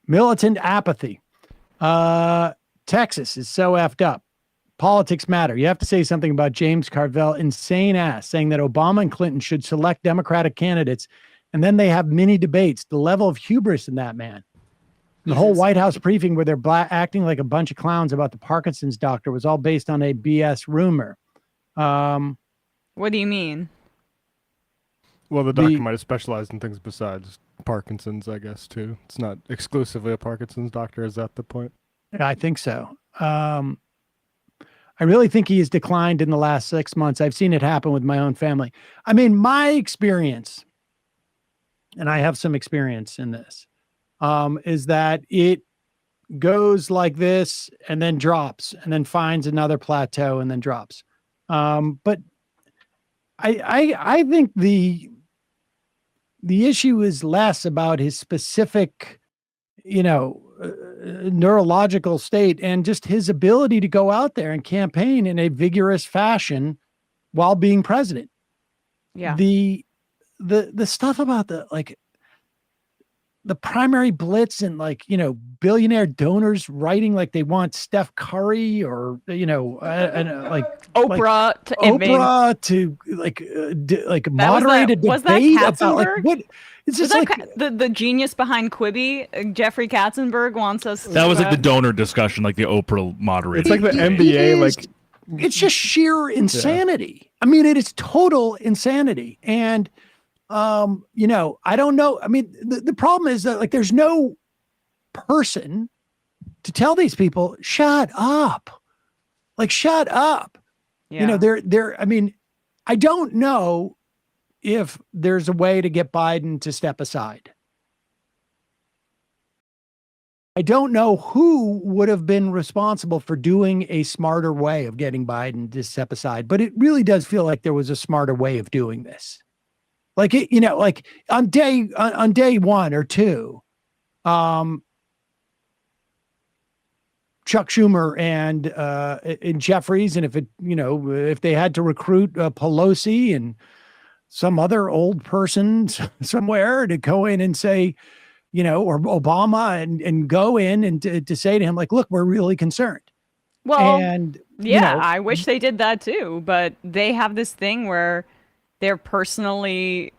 Militant apathy. Texas is so effed up. Politics matter. You have to say something about James Carville, insane ass, saying that Obama and Clinton should select Democratic candidates, and then they have mini debates. The level of hubris in that man. The whole White House briefing where they're acting like a bunch of clowns about the Parkinson's doctor was all based on a BS rumor. What do you mean? Well, the doctor might have specialized in things besides Parkinson's, I guess, too. It's not exclusively a Parkinson's doctor. Is that the point? I think so. I really think he has declined in the last 6 months. I've seen it happen with my own family. I mean, my experience, and I have some experience in this, is that it goes like this and then drops and then finds another plateau and then drops. But I think the issue is less about his specific, neurological state and just his ability to go out there and campaign in a vigorous fashion while being president. Yeah. The stuff about the primary blitz and billionaire donors writing like they want Steph Curry or Oprah to moderate a debate was that about what. It's just the genius behind Quibi. Jeffrey Katzenberg wants us. That was like the donor discussion, like the Oprah moderator. It's like the NBA. It's just sheer insanity. Yeah. I mean, it is total insanity. And I don't know. I mean, the problem is that there's no person to tell these people, shut up. Shut up. Yeah. I mean, I don't know if there's a way to get Biden to step aside. I don't know who would have been responsible for doing a smarter way of getting Biden to step aside, but it really does feel like there was a smarter way of doing this. On day 1 or 2, Chuck Schumer and Jeffries, and if they had to recruit Pelosi and some other old person somewhere to go in and say, or Obama and go in and to say to him, look, we're really concerned. Well, and I wish they did that too, but they have this thing where they're personally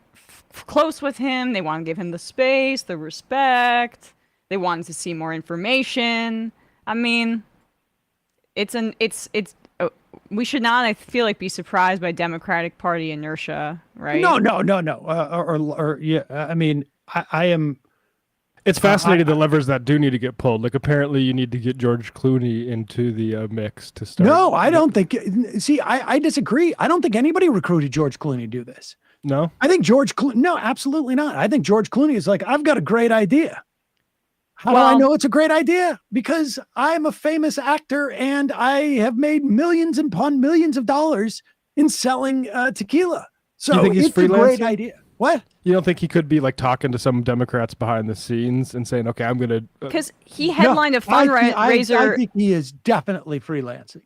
close with him. They want to give him the space, the respect. They want to see more information. I mean, we should not, I feel like, be surprised by Democratic Party inertia, right? No. I mean, I am. It's fascinating the levers that do need to get pulled. Apparently, you need to get George Clooney into the mix to start. No, I don't think. See, I disagree. I don't think anybody recruited George Clooney to do this. No, I think George Clooney. No, absolutely not. I think George Clooney is I've got a great idea. How do I know it's a great idea? Because I'm a famous actor and I have made millions upon millions of dollars in selling tequila. So it's a great idea. What? You don't think he could be talking to some Democrats behind the scenes and saying, okay, I'm going to... Because he headlined a fundraiser. I think he is definitely freelancing.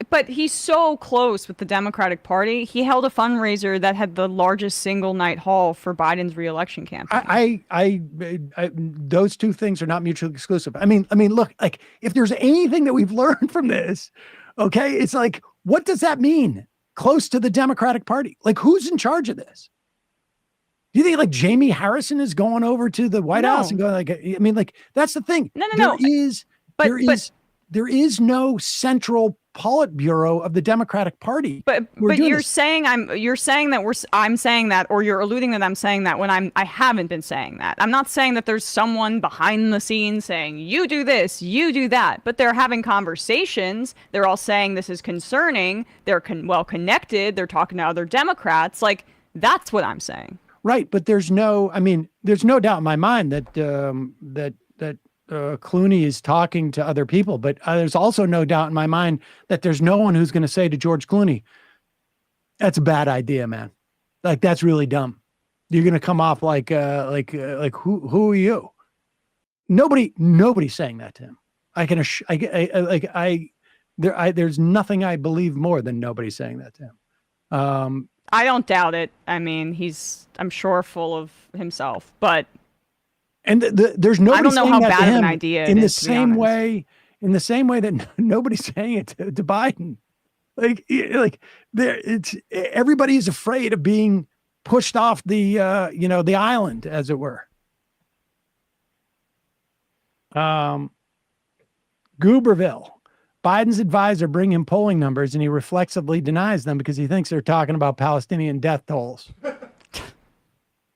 But he's so close with the Democratic Party. He held a fundraiser that had the largest single night haul for Biden's reelection campaign. Those two things are not mutually exclusive. I mean, look, if there's anything that we've learned from this, okay, it's what does that mean? Close to the Democratic Party? Who's in charge of this? Do you think Jamie Harrison is going over to the White House and going that's the thing. No. There is no central Politburo of the Democratic Party. But you're saying I'm saying that, or you're alluding that I'm saying that when I haven't been saying that. I'm not saying that there's someone behind the scenes saying you do this, you do that. But they're having conversations. They're all saying this is concerning. They're well connected. They're talking to other Democrats. That's what I'm saying. Right, but there's no doubt in my mind that Clooney is talking to other people, but there's also no doubt in my mind that there's no one who's going to say to George Clooney, "That's a bad idea, man. That's really dumb. You're going to come off like who are you?" Nobody's saying that to him. There's nothing I believe more than nobody's saying that to him. I don't doubt it. I mean, I'm sure full of himself, but And there's nobody. I don't know saying how that to bad of an him idea in it the is, to be same honest. way. In the same way that nobody's saying it to Biden. Like there, it's everybody is afraid of being pushed off the the island, as it were. Gooberville. Biden's advisor bring him polling numbers and he reflexively denies them because he thinks they're talking about Palestinian death tolls.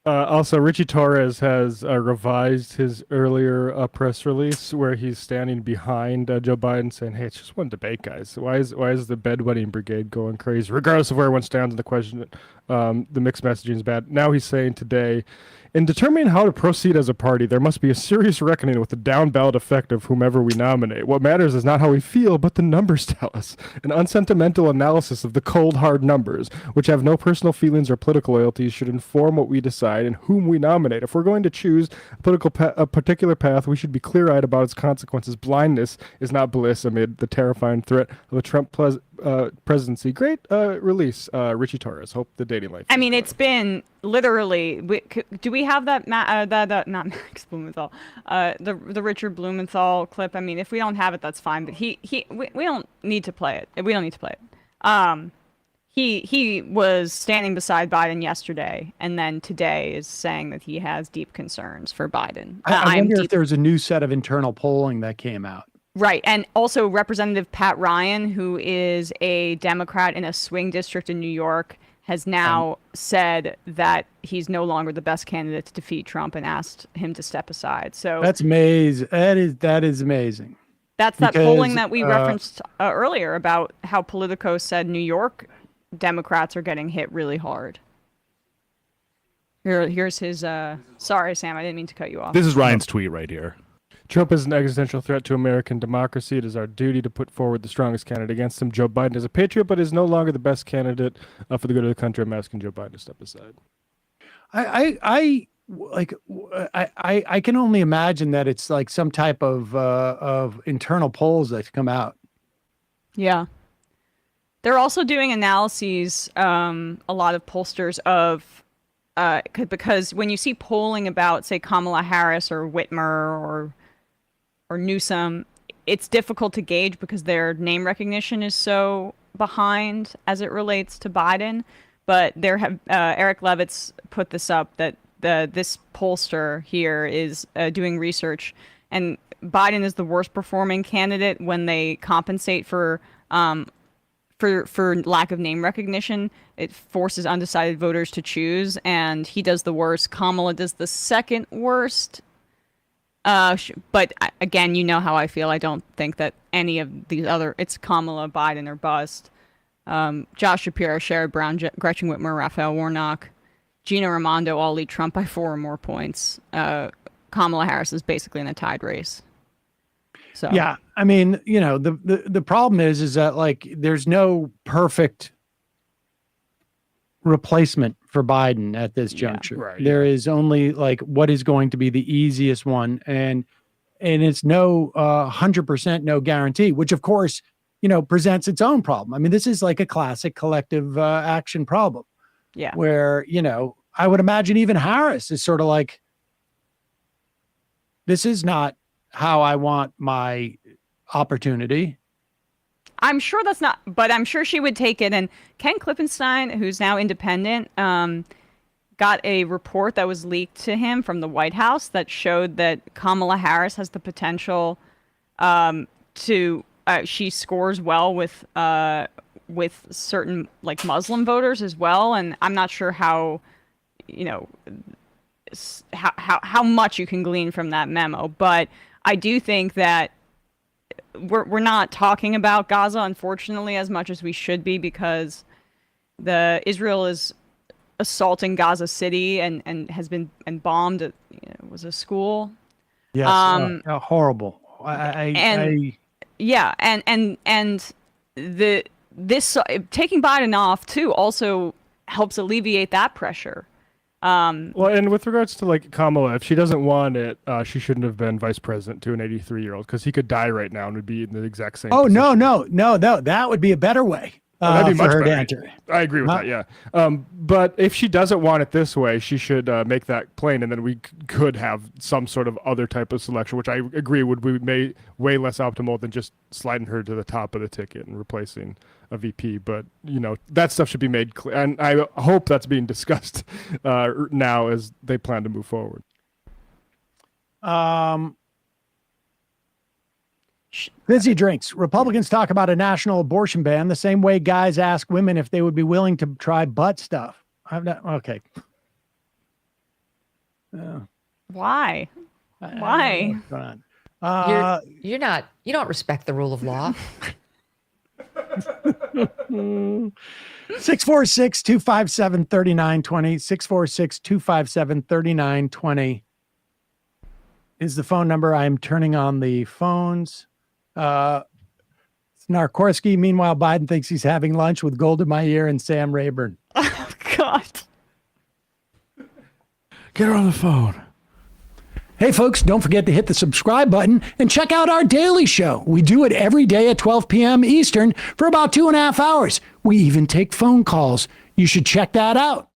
Also, Richie Torres has revised his earlier press release where he's standing behind Joe Biden saying, hey, it's just one debate, guys. Why is the bedwetting brigade going crazy? Regardless of where one stands in the question, the mixed messaging is bad. Now he's saying today, in determining how to proceed as a party, there must be a serious reckoning with the down ballot effect of whomever we nominate. What matters is not how we feel, but the numbers tell us. An unsentimental analysis of the cold, hard numbers, which have no personal feelings or political loyalties, should inform what we decide and whom we nominate. If we're going to choose a particular path, we should be clear-eyed about its consequences. Blindness is not bliss amid the terrifying threat of a Trump presidency. Great release, Richie Torres. Hope the dating life. I mean, it's been literally. Do we have that? Not Max Blumenthal. The Richard Blumenthal clip. I mean, if we don't have it, that's fine. But we don't need to play it. We don't need to play it. He was standing beside Biden yesterday, and then today is saying that he has deep concerns for Biden. I wonder if there's a new set of internal polling that came out. Right. And also Representative Pat Ryan, who is a Democrat in a swing district in New York, has now said that he's no longer the best candidate to defeat Trump and asked him to step aside. So that's amazing. That is amazing. That's that polling that we referenced earlier about how Politico said New York Democrats are getting hit really hard. Here's his sorry, Sam, I didn't mean to cut you off. This is Ryan's tweet right here. Trump is an existential threat to American democracy. It is our duty to put forward the strongest candidate against him. Joe Biden is a patriot, but is no longer the best candidate for the good of the country. I'm asking Joe Biden to step aside. I can only imagine that it's like some type of internal polls that come out. Yeah. They're also doing analyses, a lot of pollsters of, because when you see polling about, say, Kamala Harris or Whitmer or Newsom, it's difficult to gauge because their name recognition is so behind as it relates to Biden. But there have Eric Levitz put this up that this pollster here is doing research, and Biden is the worst performing candidate when they compensate for lack of name recognition. It forces undecided voters to choose, and he does the worst. Kamala does the second worst. But again, you know how I feel. I don't think that any of these it's Kamala, Biden, or bust. Josh Shapiro, Sherrod Brown, Gretchen Whitmer, Raphael Warnock, Gina Raimondo all lead Trump by 4 or more points. Kamala Harris is basically in a tied race. So yeah, I mean, the problem is that like there's no perfect replacement for Biden at this juncture. Right. There is only like what is going to be the easiest one, and it's no 100% no guarantee, which of course presents its own problem. I mean, this is like a classic collective action problem. Yeah, where I would imagine even Harris is sort of like, this is not how I want my opportunity. I'm sure that's not, but I'm sure she would take it. And Ken Klippenstein, who's now independent, got a report that was leaked to him from the White House that showed that Kamala Harris has the potential she scores well with certain like Muslim voters as well. And I'm not sure how much you can glean from that memo, but I do think that we're not talking about Gaza, unfortunately, as much as we should be, because Israel is assaulting Gaza City and has been bombed. It was a school. Yes, horrible. This taking Biden off too also helps alleviate that pressure. Well, and with regards to like Kamala, if she doesn't want it, she shouldn't have been vice president to an 83-year-old, because he could die right now and would be in the exact same position. No, that would be a better way. That'd be for much her to better. enter. I agree with that. Yeah. But if she doesn't want it this way, she should make that plain, and then we could have some sort of other type of selection, which I agree would be way less optimal than just sliding her to the top of the ticket and replacing a VP. But that stuff should be made clear, and I hope that's being discussed now as they plan to move forward. Busy drinks. Republicans talk about a national abortion ban the same way guys ask women if they would be willing to try butt stuff. I'm not okay. Why? Why? What's going on? You're not. You don't respect the rule of law. 646-257-3920. 646-257-3920 is the phone number. I'm turning on the phones. Narkorski. Meanwhile, Biden thinks he's having lunch with Gold in My Ear and Sam Rayburn. Oh, God. Get her on the phone. Hey, folks, don't forget to hit the subscribe button and check out our daily show. We do it every day at 12 p.m. Eastern for about 2.5 hours. We even take phone calls. You should check that out.